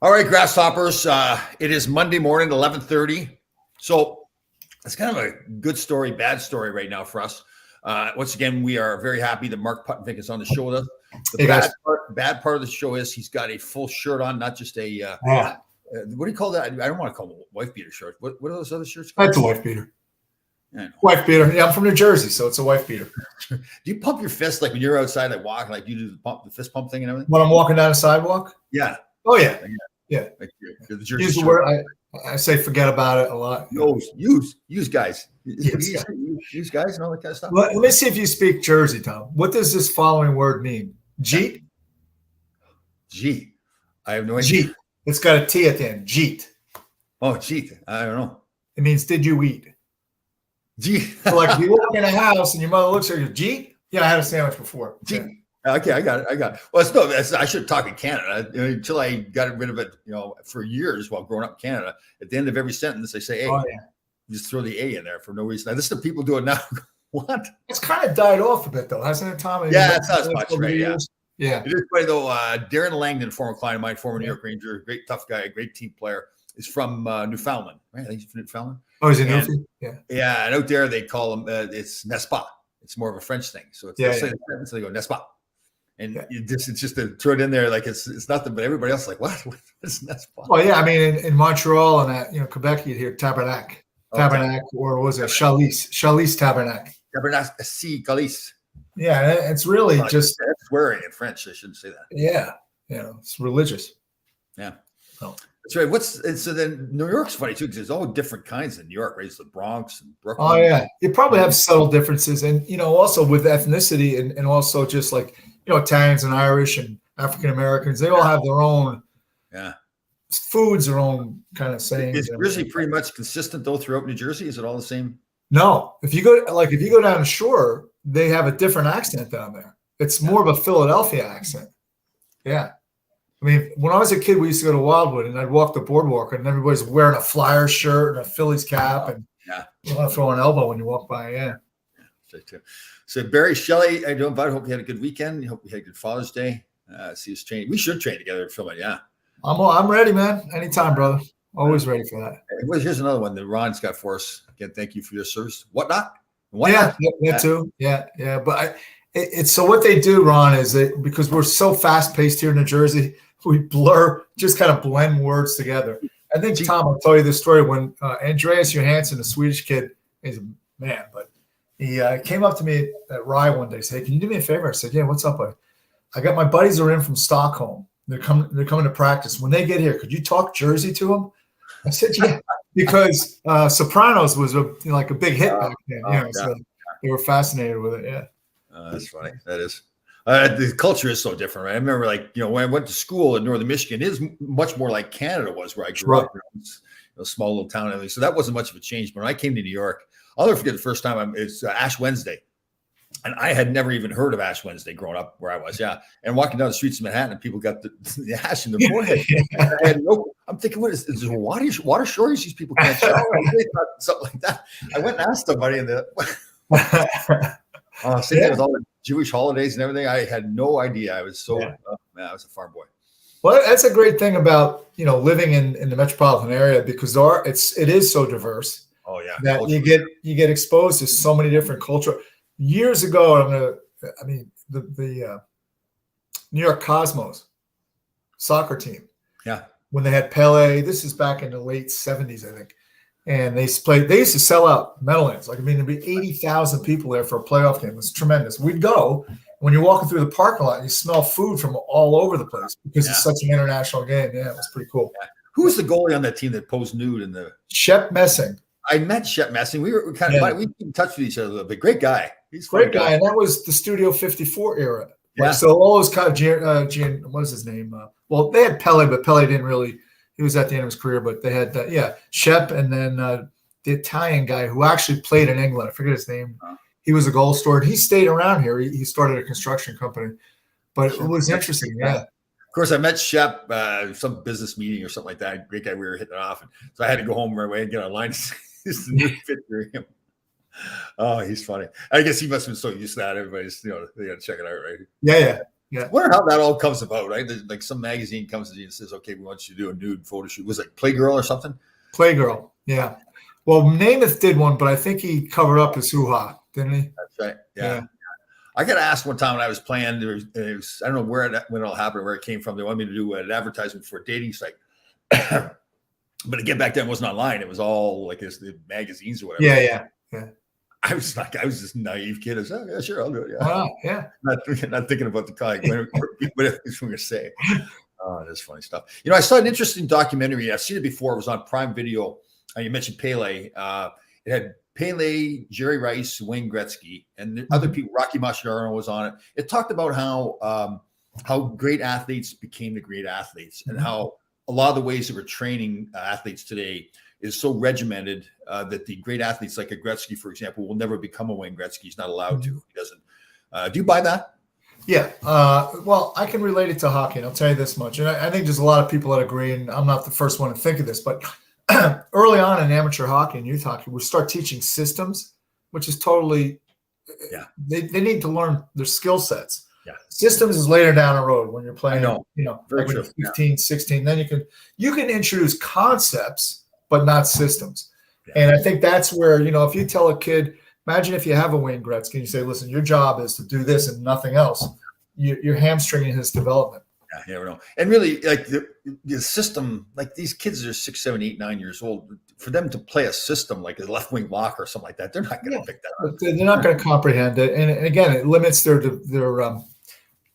All right, Grasshoppers. It is Monday morning, 11:30. So it's kind of a good story, bad story right now for us. Once again, we are very happy that Mark Puttenvink is on the show with us. The bad part of the show is he's got a full shirt on, not just a what do you call that? I don't want to call them a wife beater shirt. What are those other shirts called? That's a wife beater. Wife beater. Yeah, I'm from New Jersey, so it's a wife beater. Do you pump your fist like when you're outside, like walking, like you do the fist pump thing and everything? When I'm walking down the sidewalk? Yeah. Oh, yeah. Yeah. Use the word. I say forget about it a lot. Use guys. Use guys and all that kind of stuff. Let me see if you speak Jersey, Tom. What does this following word mean? Jeet? Jeet. I have no idea. Jeet. It's got a T at the end. Jeet. Oh, jeet. I don't know. It means did you eat? Jeet. So like you walk in a house and your mother looks at you, Jeet? Yeah, I had a sandwich before. Jeet. Yeah. Okay, I got it. Well, I should talk in Canada until I got rid of it. For years while growing up in Canada, at the end of every sentence, they say, "Hey," just throw the A in there for no reason. Now, this is the people do it now. What? It's kind of died off a bit, though, hasn't it, Tom? Yeah, it's not as much, right? Yeah. It is funny though. Darren Langdon, former client of mine, former New York Ranger, great tough guy, great team player, is from Newfoundland. Right? I think he's from Newfoundland. Oh, is he Newfoundland? Yeah. Yeah, and out there they call him. It's n'est-ce pas. It's more of a French thing. So it's they say the sentence, they go n'est-ce pas. And it's just to throw it in there like it's nothing, but everybody else is like, what is n'est-ce pas? Well, yeah, I mean in Montreal and Quebec, you'd hear tabernacle, or was it Chalice tabernacle? Tabernacle, si, calice. Yeah, it's really just that's swearing in French. I shouldn't say that. Yeah, it's religious. Yeah, that's right. So then New York's funny too because there's all different kinds in New York, right? It's the Bronx and Brooklyn. Oh yeah, you probably have subtle differences, and also with ethnicity and also just like Italians and Irish and African Americans, they all have their own foods, their own kind of sayings. Is Jersey pretty much consistent though throughout New Jersey? Is it all the same? No, if you go down the shore, they have a different accent down there. It's more of a Philadelphia accent. Yeah. I mean, when I was a kid, we used to go to Wildwood and I'd walk the boardwalk and everybody's wearing a Flyers shirt and a Phillies cap and you want to throw an elbow when you walk by. Yeah. So Barry Shelley, I hope you had a good weekend. I hope you had a good Father's Day. See us train. We should train together, Phil. Yeah. I'm ready, man. Anytime, brother. Always ready for that. Well, here's another one that Ron's got for us. Again, thank you for your service. Whatnot? Yeah, too. Yeah. But it's so what they do, Ron, is because we're so fast paced here in New Jersey, we just kind of blend words together. I think Tom will tell you this story when Andreas Johansson, the Swedish kid, he's a man, but he came up to me at Rye one day, said, "Hey, can you do me a favor?" I said, "Yeah, what's up, buddy? I got my buddies are in from Stockholm. They're coming to practice. When they get here, could you talk Jersey to them?" I said, "Yeah," because Sopranos was a big hit back then. So they were fascinated with it. Yeah, that's funny. That is. The culture is so different, right? I remember, when I went to school in northern Michigan, it is much more like Canada was, where I grew up. A small little town, and everything. So that wasn't much of a change. But when I came to New York, I'll never forget the first time. It's Ash Wednesday, and I had never even heard of Ash Wednesday growing up where I was. Yeah, and walking down the streets of Manhattan, and people got the ash in their forehead. I'm thinking, what is there water shortage? These people can't shower. I really thought something like that. I went and asked somebody, and sitting there with all the Jewish holidays and everything, I had no idea. I was so I was a farm boy. Well, that's a great thing about living in the metropolitan area because it is so diverse. Oh yeah, that you get exposed to so many different culture. Years ago, the New York Cosmos soccer team. Yeah, when they had Pele, this is back in the late '70s, I think, and they used to sell out Meadowlands. There'd be 80,000 people there for a playoff game. It was tremendous. We'd go. When you're walking through the parking lot, you smell food from all over the place because it's such an international game. Yeah, it was pretty cool. Yeah. Who was the goalie on that team that posed nude in the? Shep Messing. I met Shep Messing. We keep in touch with each other a little bit. Great guy. He's a great guy, and that was the Studio 54 era. Yeah. So all those kind of what was his name? Well, they had Pele, but Pele didn't really. He was at the end of his career, but they had Shep, and then the Italian guy who actually played in England. I forget his name. He was a goal scorer. He stayed around here. He started a construction company, but it was interesting. Yeah. Of course, I met Shep some business meeting or something like that. Great guy. We were hitting it off, and so I had to go home right away and get online. It's the new picture of him. Oh, he's funny. I guess he must have been so used to that. Everybody's they got to check it out, right? Yeah. Yeah. I wonder how that all comes about, right? Like some magazine comes to you and says, "Okay, we want you to do a nude photo shoot." Was it Playgirl or something? Playgirl. Yeah. Well, Namath did one, but I think he covered up his hoo-ha, didn't he? That's right. Yeah. I got asked one time when I was playing. It was, I don't know when it all happened, where it came from. They wanted me to do an advertisement for a dating site. But again, back then it wasn't online. It was all like the magazines or whatever. Yeah. I was this naive kid. I said, "Oh, yeah, sure, I'll do it." Yeah. Wow. Yeah. Not thinking about the kind. What I was going to say. Oh, that's funny stuff. I saw an interesting documentary. I've seen it before. It was on Prime Video. You mentioned Pele. It had Pele, Jerry Rice, Wayne Gretzky, and the other people. Rocky Marciano was on it. It talked about how great athletes became the great athletes, and how a lot of the ways that we're training athletes today is so regimented that the great athletes like a Gretzky, for example, will never become a Wayne Gretzky. He's not allowed to. He doesn't. Do you buy that? Yeah. Well, I can relate it to hockey, and I'll tell you this much. And I think there's a lot of people that agree, and I'm not the first one to think of this, but early on in amateur hockey and youth hockey, we start teaching systems, which is totally they need to learn their skill sets. Yeah. Systems is later down the road when you're playing, like when you're 15, 16, then you can introduce concepts, but not systems. Yeah. And I think that's where, if you tell a kid, imagine if you have a Wayne Gretzky and you say, listen, your job is to do this and nothing else, you're hamstringing his development. Yeah, you never know. And really, like the system, like these kids are 6, 7, 8, 9 years old. For them to play a system like a left wing block or something like that, they're not going to pick that up. They're not going to comprehend it, and again, it limits their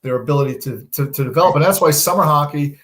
ability to develop. And that's why summer hockey,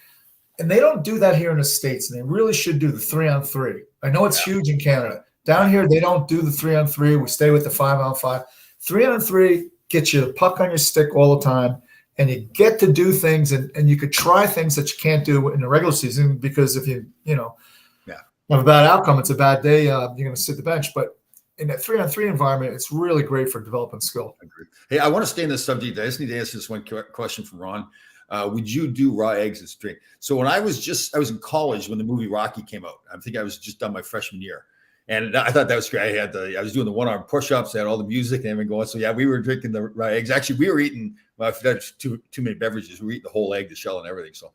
and they don't do that here in the States, and they really should do the 3-on-3. I know it's huge in Canada. Down here, they don't do the 3-on-3. We stay with the 5-on-5. 3-on-3 gets you the puck on your stick all the time. And you get to do things, and you could try things that you can't do in the regular season, because if you have a bad outcome, it's a bad day, you're going to sit the bench. But in that 3-on-3 environment, it's really great for developing skill. I agree. Hey, I want to stay in this subject. I just need to answer this one question from Ron. Would you do raw eggs as drink? So when I was in college when the movie Rocky came out. I think I was just done my freshman year. And I thought that was great. I was doing the one-arm push-ups. I had all the music and everything going. So yeah, we were drinking the raw eggs. Actually, we were eating. Well, if that's too many beverages, we were eating the whole egg, the shell, and everything. So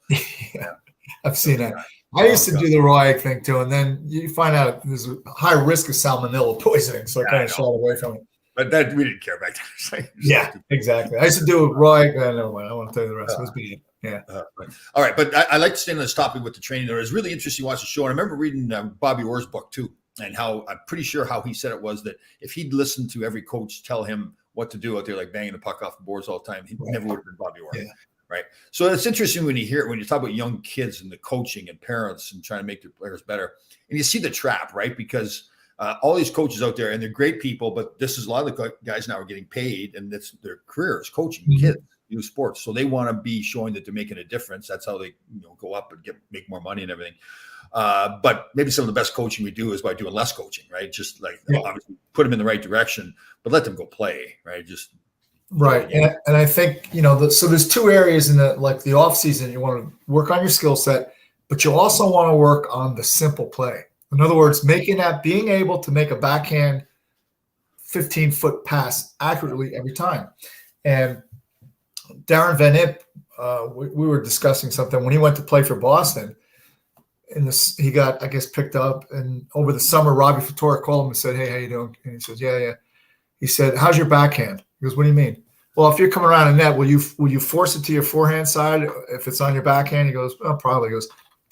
yeah, I've seen that. I used to do the raw egg thing too, and then you find out there's a high risk of salmonella poisoning, so I kind of shied away from it. But that we didn't care back then. Yeah, exactly. I used to do a raw egg. Never mind. I want to tell you the rest. It was bad. Yeah. All right, but I like to stay on this topic with the training. There was really interesting to watch the show, and I remember reading Bobby Orr's book too. And how I'm pretty sure how he said it was that if he'd listened to every coach tell him what to do out there, like banging the puck off the boards all the time, he never would have been Bobby Orr. Yeah. Right. So it's interesting when you talk about young kids and the coaching and parents and trying to make their players better. And you see the trap, right? Because all these coaches out there, and they're great people, but this is a lot of the guys now are getting paid, and that's their careers, coaching kids, new sports. So they want to be showing that they're making a difference. That's how they go up and make more money and everything. But maybe some of the best coaching we do is by doing less coaching, right? Just like obviously put them in the right direction, but let them go play, right? Just right. And I think, so there's two areas in the off season. You want to work on your skill set, but you also want to work on the simple play. In other words, being able to make a backhand 15-foot pass accurately every time. And Darren Van Impe, we were discussing something when he went to play for Boston. He got, I guess, picked up, and over the summer, Robbie Ftorek called him and said, "Hey, how you doing?" And he says, "Yeah." He said, "How's your backhand?" He goes, "What do you mean?" "Well, if you're coming around a net, will you force it to your forehand side if it's on your backhand?" He goes, "Well, probably." He goes,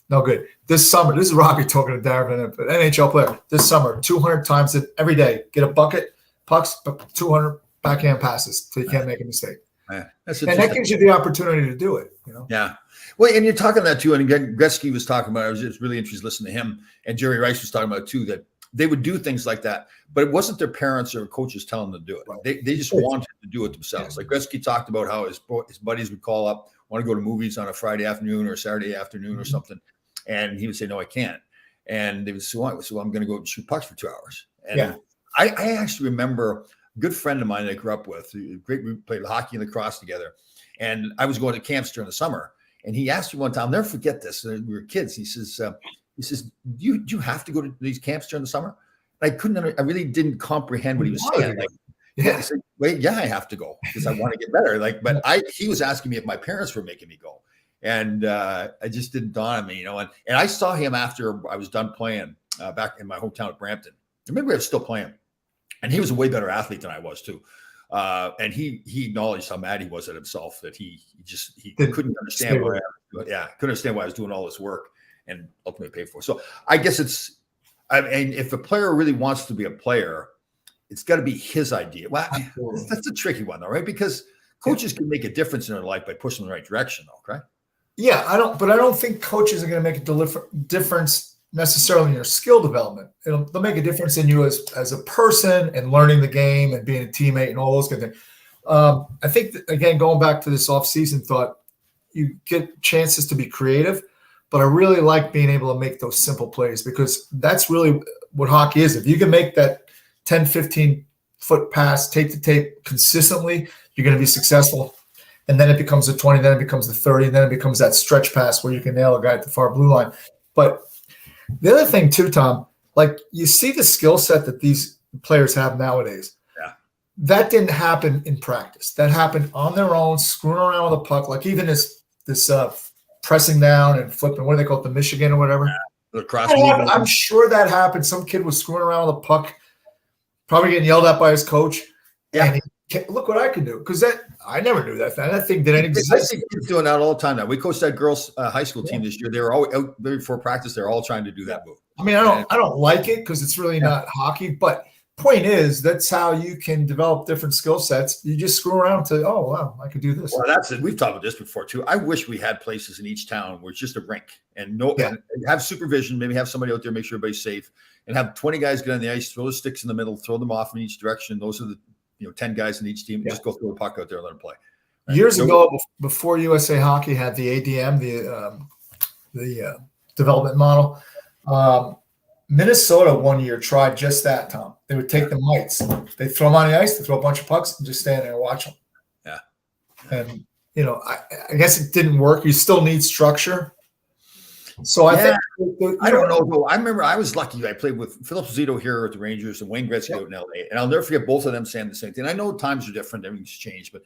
"No good. This summer," this is Robbie talking to Darren Van Impe, an NHL player. "This summer, 200 times it every day. Get a bucket, pucks, 200 backhand passes so you can't make a mistake." And that gives you the opportunity to do it. Yeah. Well, and you're talking that too. And again, Gretzky was talking about it. I was just really interested listening to him. And Jerry Rice was talking about it too, that they would do things like that, but it wasn't their parents or coaches telling them to do it. Right. They just wanted to do it themselves. Like Gretzky talked about how his buddies would call up, want to go to movies on a Friday afternoon or Saturday afternoon or something. And he would say, "No, I can't." And they would say, "Well, I'm going to go shoot pucks for 2 hours." And I actually remember a good friend of mine that I grew up with, we played hockey and lacrosse together. And I was going to camps during the summer. And he asked me one time, I'll never forget this. We were kids. He says, do you have to go to these camps during the summer? And I really didn't comprehend what he was saying. Like, Yeah. I said, wait, yeah, I have to go because I want to get better. Like, but he was asking me if my parents were making me go. And I just didn't dawn on me, and I saw him after I was done playing back in my hometown of Brampton. I remember I was still playing, and he was a way better athlete than I was too. And he acknowledged how mad he was at himself that he couldn't understand why couldn't understand why I was doing all this work and ultimately paid for it. So I guess and if a player really wants to be a player, it's got to be his idea. Well, that's a tricky one though, right? Because coaches can make a difference in their life by pushing in the right direction though, right? Yeah, I don't think coaches are going to make a difference necessarily in your skill development. They'll make a difference in you as a person and learning the game and being a teammate and all those kind of things. I think that, again, going back to this off-season thought, you get chances to be creative, but I really like being able to make those simple plays because that's really what hockey is. If you can make that 10, 15-foot pass, tape to tape consistently, you're going to be successful. And then it becomes a 20, then it becomes the 30, and then it becomes that stretch pass where you can nail a guy at the far blue line. But the other thing too, Tom, like you see the skill set that these players have nowadays. Yeah. That didn't happen in practice. That happened on their own, screwing around with the puck. Like even this pressing down and flipping, what do they call it, the Michigan or whatever? Yeah. I'm sure that happened. Some kid was screwing around with the puck, probably getting yelled at by his coach. Yeah. And look what I can do. Because I never knew that. That thing didn't exist. I see kids doing that all the time now. We coached that girls' high school team this year. They were all out before practice. They're all trying to do that move. I mean, I don't like it because it's really not hockey. But point is, that's how you can develop different skill sets. You just screw around to, oh, wow, I could do this. Well, that's it. We've talked about this before too. I wish we had places in each town where it's just a rink and and have supervision. Maybe have somebody out there, make sure everybody's safe, and have 20 guys get on the ice, throw the sticks in the middle, throw them off in each direction. Those are the 10 guys in each team. Just go throw the puck out there and let them play. Right? Years ago, before USA Hockey had the ADM, the development model, Minnesota one year tried just that, Tom. They would take the mites. They'd throw them on the ice, they'd throw a bunch of pucks, and just stand there and watch them. Yeah. And, I guess it didn't work. You still need structure. So I think I don't know though. I remember I was lucky. I played with Philip Zito here at the Rangers and Wayne Gretzky out in LA, and I'll never forget both of them saying the same thing. I know times are different, everything's changed,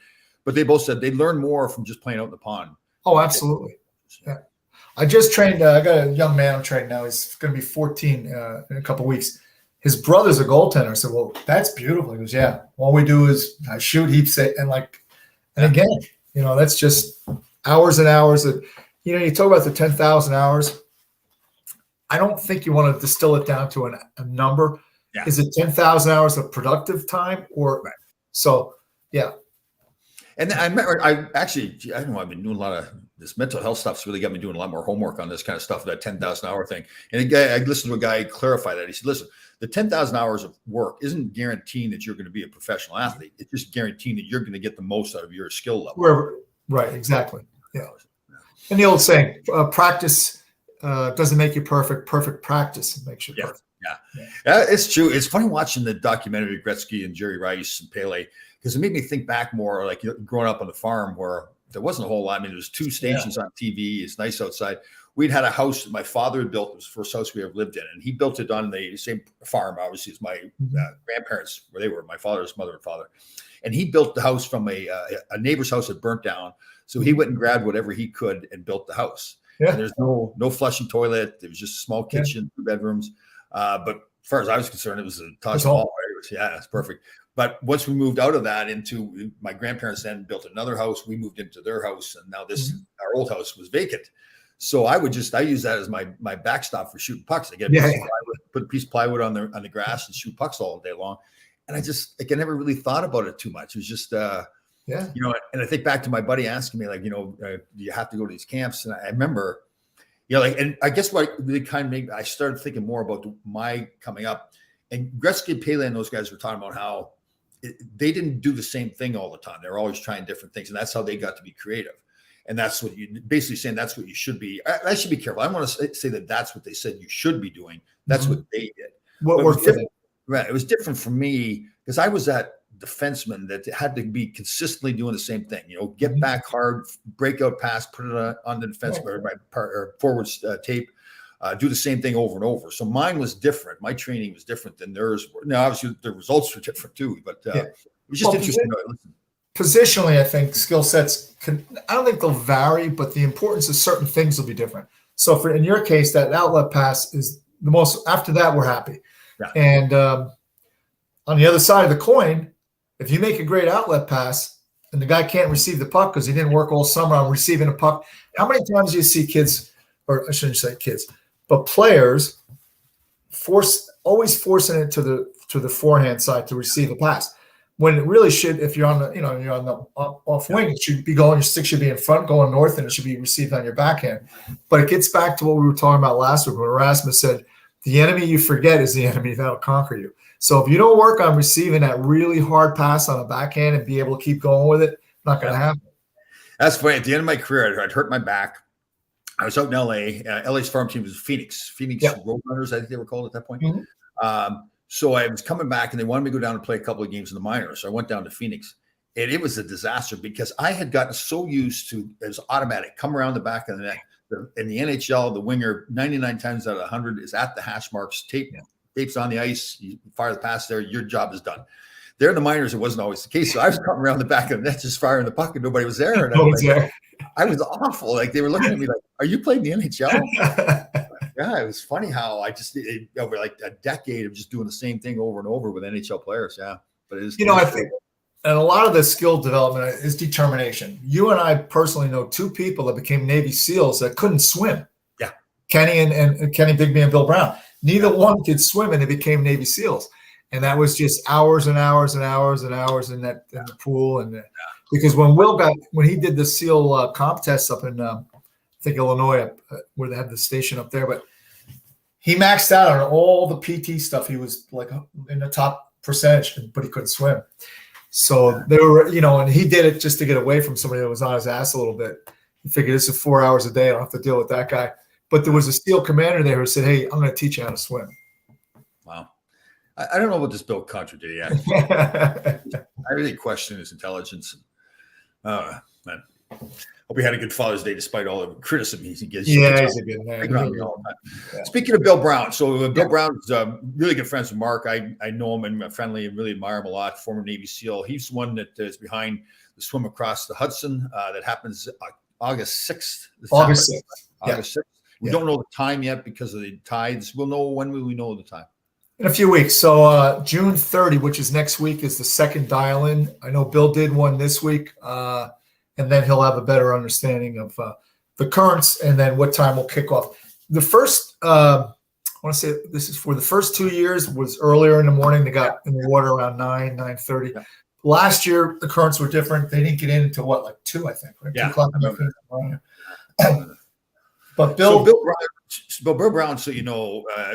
but they both said they learn more from just playing out in the pond. Oh, absolutely. Yeah. I just trained. I got a young man I'm training now. He's going to be 14 in a couple of weeks. His brother's a goaltender. I said, "Well, that's beautiful." He goes, "Yeah. All we do is I shoot, heaps it, and again, that's just hours and hours of." You talk about the 10,000 hours. I don't think you want to distill it down to a number. Yeah. Is it 10,000 hours of productive time or so? Yeah. And I remember I've been doing a lot of this mental health stuff's really got me doing a lot more homework on this kind of stuff, that 10,000 hour thing. And I listened to a guy clarify that. He said, listen, the 10,000 hours of work isn't guaranteeing that you're going to be a professional athlete. It's just guaranteeing that you're going to get the most out of your skill level. Right. Exactly. Yeah. And the old saying, practice doesn't make you perfect. Perfect practice makes you perfect. Yeah, it's true. It's funny watching the documentary Gretzky and Jerry Rice and Pele because it made me think back more like growing up on the farm where there wasn't a whole lot. I mean, there was 2 stations on TV. It's nice outside. We'd had a house that my father had built. It was the first house we ever lived in. And he built it on the same farm, obviously, as my grandparents, where they were, my father's mother and father. And he built the house from a neighbor's house that burnt down. So he went and grabbed whatever he could and built the house. Yeah. And there's no flushing toilet. There was just a small kitchen, 2 bedrooms. But as far as I was concerned, it was a Taj Mahal. It's perfect. But once we moved out of that into my grandparents then built another house, we moved into their house. And now our old house was vacant. So I use that as my backstop for shooting pucks. I get put a piece of plywood on the grass and shoot pucks all day long. And I never really thought about it too much. It was just, and I think back to my buddy asking me do you have to go to these camps? And I remember, and I guess what really kind of made I started thinking more about my coming up, and Gretzky, Pele, and those guys were talking about how they didn't do the same thing all the time. They were always trying different things, and that's how they got to be creative. And that's what you basically saying. That's what you should be. I should be careful. I don't want to say that that's what they said you should be doing. That's what they did. What was different? Right. It was different for me because I was that defenseman that had to be consistently doing the same thing. Get back hard, breakout pass, put it on the defense or forward tape, do the same thing over and over. So mine was different. My training was different than theirs. Now, obviously, the results were different too, but it was just Well, interesting. Positionally, I think skill sets I don't think they'll vary, but the importance of certain things will be different. So for in your case, that outlet pass is the most. After that, we're happy. Yeah. And on the other side of the coin, if you make a great outlet pass and the guy can't receive the puck because he didn't work all summer on receiving a puck, how many times do you see kids, or I shouldn't say kids, but players always forcing it to the forehand side to receive a pass? When it really should, if you're on the you're on the off wing, it should be going. Your stick should be in front, going north, and it should be received on your backhand. But it gets back to what we were talking about last week when Erasmus said, "The enemy you forget is the enemy that'll conquer you." So if you don't work on receiving that really hard pass on a backhand and be able to keep going with it, not going to happen. That's funny. At the end of my career, I'd hurt my back. I was out in L.A. LA's farm team was Phoenix Roadrunners, I think they were called at that point. Mm-hmm. So I was coming back, and they wanted me to go down and play a couple of games in the minors. So I went down to Phoenix, and it was a disaster because I had gotten so used to it was automatic, come around the back of the net. In the NHL, the winger 99 times out of 100 is at the hash marks, tapes on the ice, you fire the pass there, your job is done. There in the minors, it wasn't always the case. So I was coming around the back of the net just firing the puck, and nobody was there. And I was awful. Like they were looking at me like, "Are you playing the NHL?" Yeah, it was funny how I just over like a decade of just doing the same thing over and over with NHL players. Yeah, but it is. I think, and a lot of the skill development is determination. You and I personally know two people that became Navy SEALs that couldn't swim. Yeah, Kenny and Kenny Bigby and Bill Brown. Neither one could swim, and they became Navy SEALs. And that was just hours and hours and hours and hours in the pool. And because when he did the SEAL comp test up in I think Illinois, where they have the station up there, but he maxed out on all the PT stuff. He was like in the top percentage, but he couldn't swim. So they were, and he did it just to get away from somebody that was on his ass a little bit. He figured this is 4 hours a day. I don't have to deal with that guy. But there was a SEAL commander there who said, "Hey, I'm going to teach you how to swim." Wow. I don't know about this Bill Country did yet. I really question his intelligence. Man. Hope he had a good Father's Day despite all the criticism he gets. Yeah, he's a good man. Yeah. Speaking of Bill Brown, so Bill Brown's really good friends with Mark. I know him and I'm friendly and really admire him a lot. Former Navy SEAL. He's the one that is behind the swim across the Hudson that happens August 6th. August 6th. August 6th. We don't know the time yet because of the tides. We'll know when will we know the time. In a few weeks. So June 30, which is next week, is the second dial-in. I know Bill did one this week, and then he'll have a better understanding of the currents and then what time we'll kick off. The first, I want to say this is for the first 2 years, was earlier in the morning. They got in the water around 9:30. Yeah. Last year, the currents were different. They didn't get in until like 2, I think. Right? Yeah. 2 o'clock in the morning. But Bill Brown, so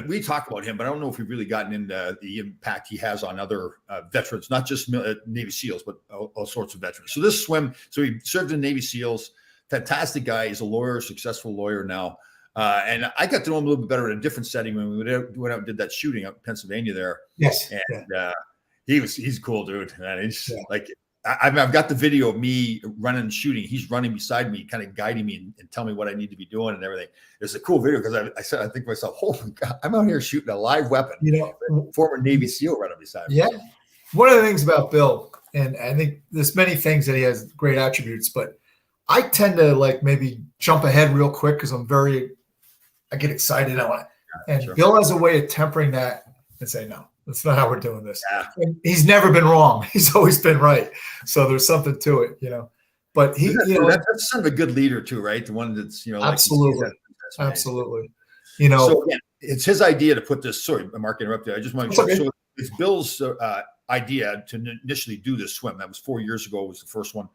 we talk about him, but I don't know if we've really gotten into the impact he has on other veterans, not just Navy SEALs, but all sorts of veterans. So this swim, so he served in Navy SEALs, fantastic guy. He's a lawyer, successful lawyer now. And I got to know him a little bit better in a different setting when we went out and did that shooting out in Pennsylvania there. Yes. And he's a cool dude, man. He's like, I've got the video of me running and shooting. He's running beside me, kind of guiding me and telling me what I need to be doing and everything. It's a cool video because I think to myself, oh my God, I'm out here shooting a live weapon. Former Navy SEAL running beside me. Yeah. One of the things about Bill, and I think there's many things that he has great attributes, but I tend to like maybe jump ahead real quick because I get excited. Bill has a way of tempering that and say, no, that's not how we're doing this. Yeah. And he's never been wrong. He's always been right. So there's something to it, But that's sort of a good leader too, right? The one that's absolutely, absolutely. So again, it's his idea to put this. Sorry, Mark interrupted. I just want to so it's Bill's idea to initially do this swim. That was 4 years ago. Was the first one.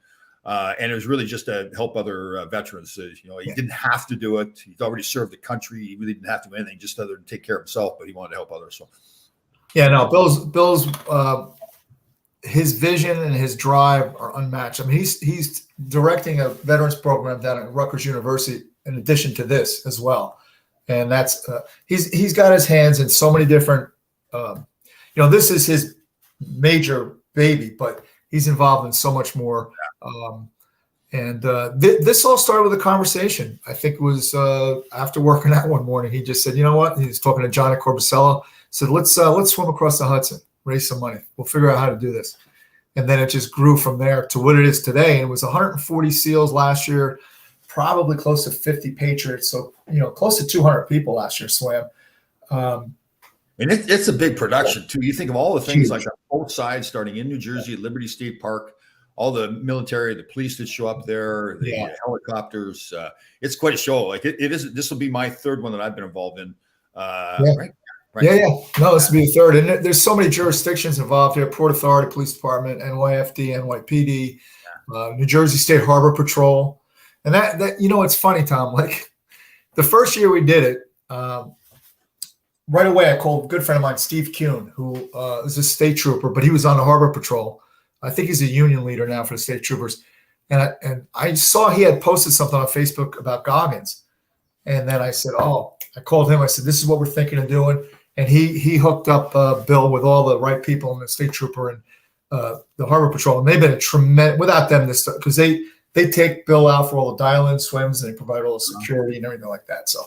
And it was really just to help other veterans. He didn't have to do it. He's already served the country. He really didn't have to do anything, just other than take care of himself. But he wanted to help others. So, yeah, no, Bill's his vision and his drive are unmatched. I mean, he's directing a veterans program down at Rutgers University in addition to this as well, and that's he's got his hands in so many different. This is his major baby, but he's involved in so much more. This all started with a conversation. I think it was after working out one morning. He just said, "You know what?" He was talking to Johnny Corbicella. Said, "Let's swim across the Hudson, raise some money. We'll figure out how to do this." and then it just grew from there to what it is today. And it was 140 SEALs last year, probably close to 50 Patriots. So, close to 200 people last year swam. And it's a big production too. You think of all the things Huge. like on both sides, starting in New Jersey at Liberty State Park, all the military, the police that show up there, the helicopters. It's quite a show. Like it is. This will be my third one that I've been involved in. Right. Yeah. No, this will be the third. And there's so many jurisdictions involved here: Port Authority, Police Department, NYFD, NYPD, New Jersey State Harbor Patrol. And that it's funny, Tom. Like the first year we did it. Right away, I called a good friend of mine, Steve Kuhn, who is a state trooper, but he was on the Harbor Patrol. I think he's a union leader now for the state troopers. And I saw he had posted something on Facebook about Goggins. And then I said, I called him. I said, this is what we're thinking of doing. And he hooked up Bill with all the right people in the state trooper and the Harbor Patrol. And they've been a tremendous, without them, this because they take Bill out for all the dial-in swims and they provide all the security and everything like that. So,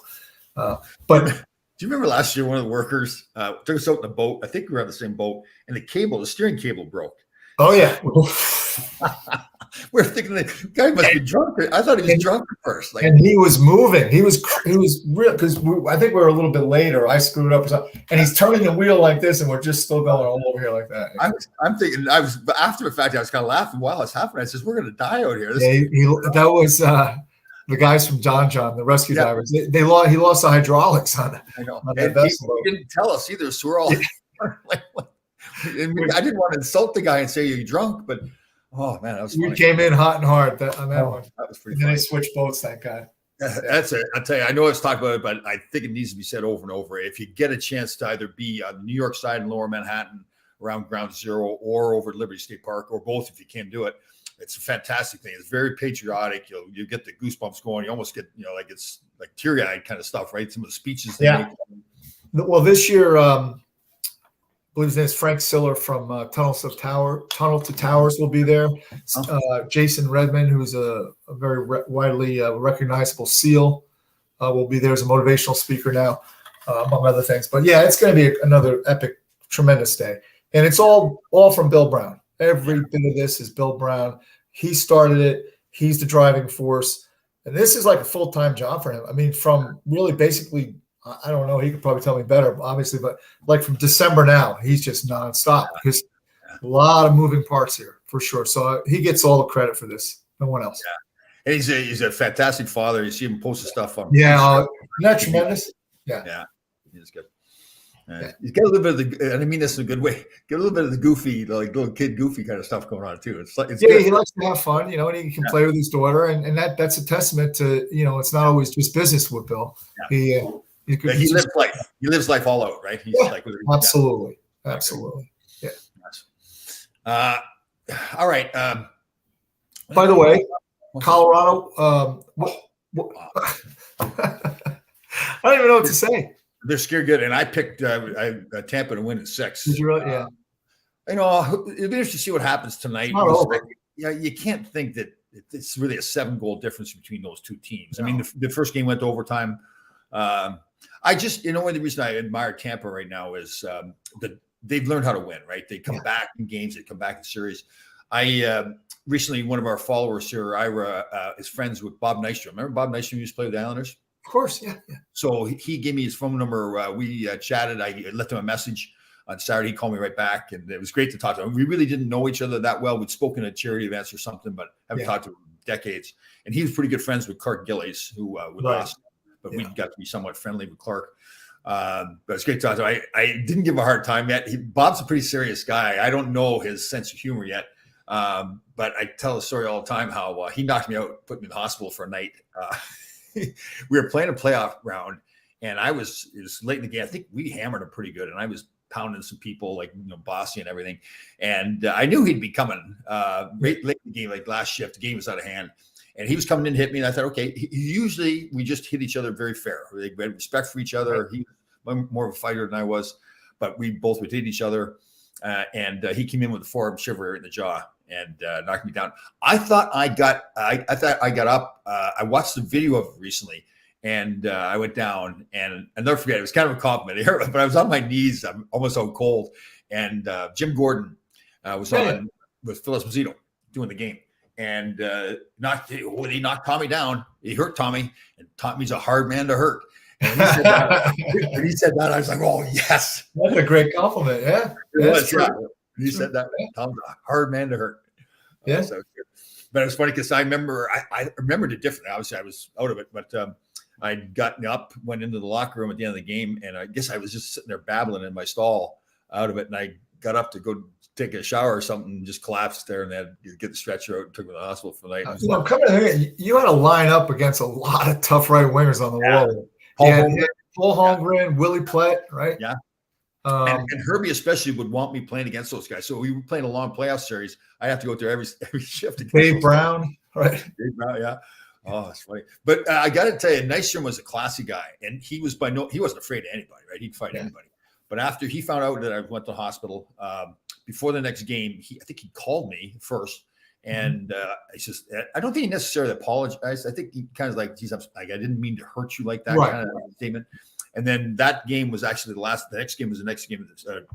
but. Do you remember last year one of the workers took us out in a boat? I think we were on the same boat, and the steering cable broke. Oh yeah, we're thinking the guy must be drunk. I thought he was drunk at first. And he was moving. He was real because I think we were a little bit later. I screwed up or something, and he's turning the wheel like this, and we're just still going all over here like that. I'm thinking. After the fact, I was kind of laughing while it's happening. I says, "We're going to die out here." That was. The guys from John, the rescue divers, he lost the hydraulics on that vessel. He didn't tell us either, so we're all like, I didn't want to insult the guy and say you're drunk, but oh man, that was funny. We came in hot and hard on that one. That was pretty. And then they switched boats, thank God. That's it. I'll tell you, I know I've talked about it, but I think it needs to be said over and over. If you get a chance to either be on the New York side in Lower Manhattan around Ground Zero or over at Liberty State Park, or both if you can do it, it's a fantastic thing. It's very patriotic. You get the goosebumps going. You almost get, like it's like teary-eyed kind of stuff, right? Some of the speeches they make. Well, this year, I believe his name is Frank Siller from Tunnel to Towers will be there. Jason Redman, who's a very widely recognizable SEAL, will be there as a motivational speaker now, among other things. But yeah, it's going to be another epic, tremendous day. And it's all from Bill Brown. Every bit of this is Bill Brown. He started it. He's the driving force. And this is like a full-time job for him. I mean, from really basically, I don't know, he could probably tell me better, obviously, but like from December now, he's just nonstop because a lot of moving parts here for sure. So he gets all the credit for this. No one else. Yeah. And he's a fantastic father. You see him posting stuff on. Yeah. Isn't that tremendous? Yeah. He's good. He's got a little bit of and I mean this in a good way. Get a little bit of the goofy, like little kid goofy kind of stuff going on too. It's good. He likes to have fun, and he can play with his daughter, and that's a testament to it's not always just business with Bill. Yeah. He lives life. He lives life all out, right? He's absolutely. Yeah. All right. By the way, Colorado. I don't even know what to say. They're scared good, and I picked Tampa to win at 6. Did you really? Yeah. It'll be interesting to see what happens tonight. You can't think that it's really a 7-goal difference between those two teams. No. I mean, the first game went to overtime. I just, one of the reasons I admire Tampa right now is that they've learned how to win, right? They come back in games, they come back in series. I recently, one of our followers here, Ira, is friends with Bob Nystrom. Remember Bob Nystrom used to play with the Islanders? Of course, yeah. So he gave me his phone number. We chatted. I left him a message on Saturday. He called me right back, and it was great to talk to him. We really didn't know each other that well. We'd spoken at charity events or something, but haven't talked to him in decades. And he was pretty good friends with Clark Gillies, who we lost, but we got to be somewhat friendly with Clark. But it's great to talk to him. I didn't give him a hard time yet. Bob's a pretty serious guy. I don't know his sense of humor yet. But I tell the story all the time how he knocked me out, put me in the hospital for a night. We were playing a playoff round, and it was late in the game. I think we hammered him pretty good, and I was pounding some people like Bossy and everything. And I knew he'd be coming late in the game, like last shift. The game was out of hand, and he was coming in to hit me. And I thought, okay, usually we just hit each other very fair. We had respect for each other. He was more of a fighter than I was, but we both would hit each other. And he came in with a forearm shiver in the jaw and knocked me down. I thought I got up. I watched the video of it recently, and I went down, and I'll never forget. It was kind of a compliment but I was on my knees. I'm almost out cold. And Jim Gordon was on with Phil Esposito doing the game. And he knocked Tommy down. He hurt Tommy, and Tommy's a hard man to hurt. And when he said that, I was like, oh, yes. That's a great compliment. Yeah. He said that. Tom's a hard man to hurt. Yeah. But it was funny because I remember I remembered it differently. Obviously, I was out of it, but I'd gotten up, went into the locker room at the end of the game, and I guess I was just sitting there babbling in my stall out of it. And I got up to go take a shower or something, and just collapsed there, and they had to get the stretcher out and took me to the hospital for the night. Coming in, you had to line up against a lot of tough right wingers on the wall. Paul Holmgren, Willie Plett, right? Yeah. And Herbie especially would want me playing against those guys. So we were playing a long playoff series. I have to go through every shift. Dave Brown, right? Dave Brown, yeah. Oh, it's funny. But I got to tell you, Nystrom was a classy guy, and he wasn't afraid of anybody, right? He'd fight anybody. But after he found out that I went to the hospital, before the next game, I think he called me first, and he says, I don't think he necessarily apologized. I think he kind of like, geez, I didn't mean to hurt you like that kind of statement. And then that game was actually the next game was the next game.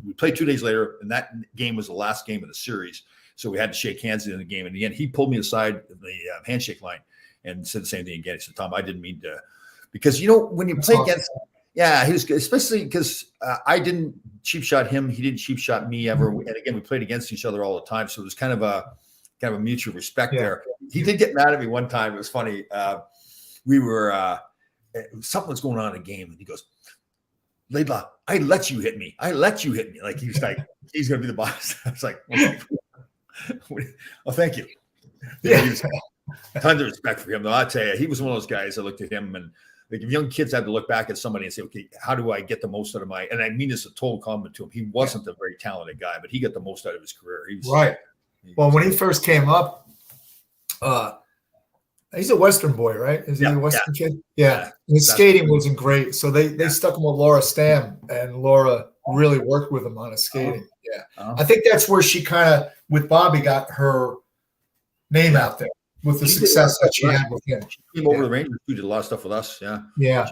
We played 2 days later, and that game was the last game of the series. So we had to shake hands in the game. And again, he pulled me aside of the handshake line and said the same thing again. He said, Tom, I didn't mean to, because, when you play against, he was good, especially because I didn't cheap shot him. He didn't cheap shot me ever. And again, we played against each other all the time. So it was kind of a mutual respect there. He did get mad at me one time. It was funny. We were, something was going on in a game, and he goes, Laidlaw, I let you hit me. Like, he's like, he's going to be the boss. I was like, oh, thank you. Yeah. Tons of respect for him, though. I'll tell you, he was one of those guys. I looked at him, and like, if young kids had to look back at somebody and say, okay, how do I get the most out of and I mean this a total compliment to him. He wasn't a very talented guy, but he got the most out of his career. Well, when he first came up, he's a Western boy, right? Is he a Western kid? Yeah. His skating wasn't great. So they stuck him with Laura Stam, and Laura really worked with him on his skating. I think that's where she kind of, with Bobby, got her name out there with the success that she had with him. She came over the Rangers, who did a lot of stuff with us. Yeah. Yeah.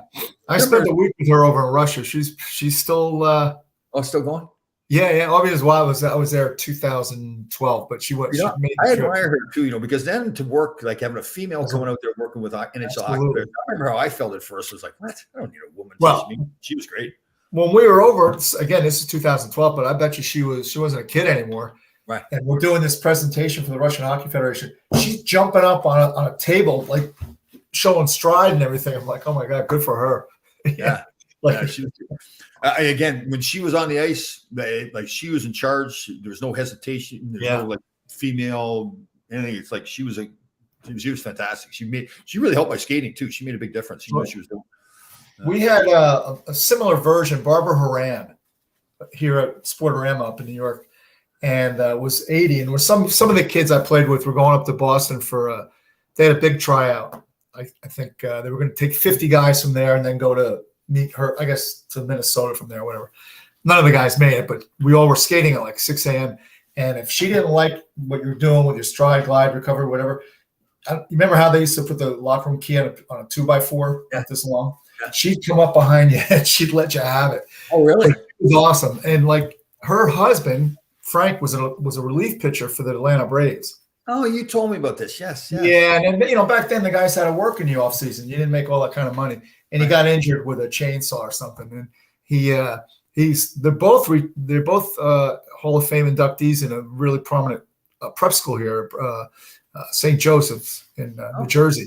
I spent the week with her over in Russia. She's still still going? Yeah. Obviously, while I was there 2012, but she went. I admire her too, because then to work, like having a female coming out there working with NHL hockey players. I remember how I felt at first. I was like, what? I don't need a woman teaching me. She was great. When we were over, again, this is 2012, but I bet you she wasn't a kid anymore. Right. And we're doing this presentation for the Russian Hockey Federation. She's jumping up on a table, like showing stride and everything. I'm like, oh my God, good for her. Yeah. She was, again, when she was on the ice, she was in charge. There was no hesitation. There's no like female anything. It's like she was fantastic. She really helped my skating too. She made a big difference. She knew what she was doing. We had a similar version, Barbara Horan, here at Sportorama up in New York. And was 80, and some of the kids I played with were going up to Boston for they had a big tryout. I think they were going to take 50 guys from there and then go to meet her, I guess, to Minnesota from there, whatever. None of the guys made it, but we all were skating at like 6 a.m. And if she didn't like what you were doing with your stride, glide, recovery, whatever, you remember how they used to put the locker room key on a 2x4 this long? Yeah. She'd come up behind you and she'd let you have it. Oh, really? It was awesome. And like her husband, Frank, was a relief pitcher for the Atlanta Braves. Oh, you told me about this. Yes. Yeah, and then, back then the guys had to work in the off season. You didn't make all that kind of money, and he got injured with a chainsaw or something. And they're both Hall of Fame inductees in a really prominent prep school here, St. Joseph's in New Jersey.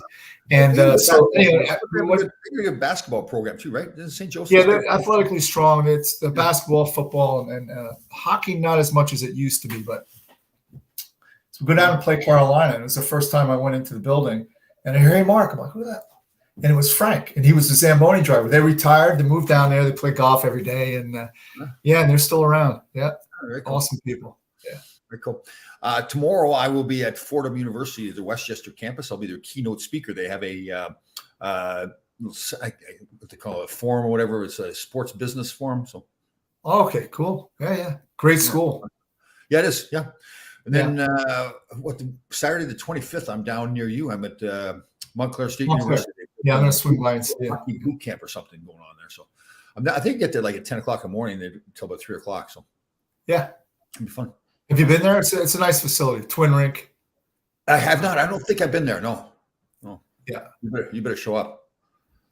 And so anyway, they're a basketball program too, right? St. Joseph. Yeah, they're athletically strong. It's the basketball, football, and hockey not as much as it used to be. But so we go down and play Carolina. And it was the first time I went into the building, and I hear, "Hey, Mark." I'm like, "Who's that?" And it was Frank, and he was the Zamboni driver. They retired. They moved down there. They play golf every day, and and they're still around. Yeah, cool. Awesome people. Yeah, very cool. Tomorrow I will be at Fordham University, the Westchester campus. I'll be their keynote speaker. They have what they call it, a forum or whatever. It's a sports business forum. So, okay, cool. Yeah, great school. Yeah, it is. Yeah, and then Saturday the 25th, I'm down near you. I'm at Montclair State University. Yeah, I'm gonna swing by and see boot camp or something going on there. So, I think I get there like at 10 o'clock in the morning until about 3 o'clock. So, yeah, it'll be fun. Have you been there? It's a nice facility, twin rink. I have not. I don't think I've been there. No. Yeah. You better show up.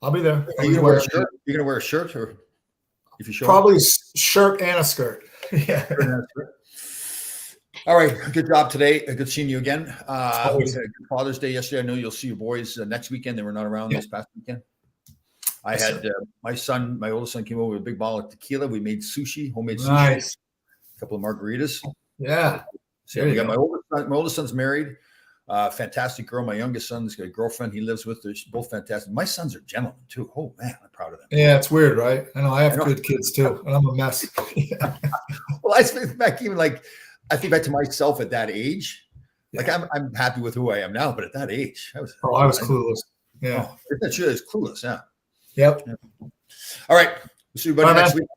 I'll be there. Are you gonna wear a shirt? You're gonna wear a shirt, or if you show probably shirt and a skirt. Yeah. up? All right. Good job today. Good seeing you again. We had a good Father's Day yesterday. I know you'll see your boys next weekend. They were not around this past weekend. I had my oldest son came over with a big bottle of tequila. We made sushi, homemade sushi. Nice. A couple of margaritas. Yeah. So we got my oldest son's married. Fantastic girl. My youngest son's got a girlfriend he lives with. They're both fantastic. My sons are gentlemen too. Oh man, I'm proud of them. Yeah, it's weird, right? I know I have good kids too, and I'm a mess. Well, I think back I think back to myself at that age. Like I'm happy with who I am now, but at that age, I was clueless. Yeah, that's true. It's clueless. Yeah. Yep. All right. We'll see you next week.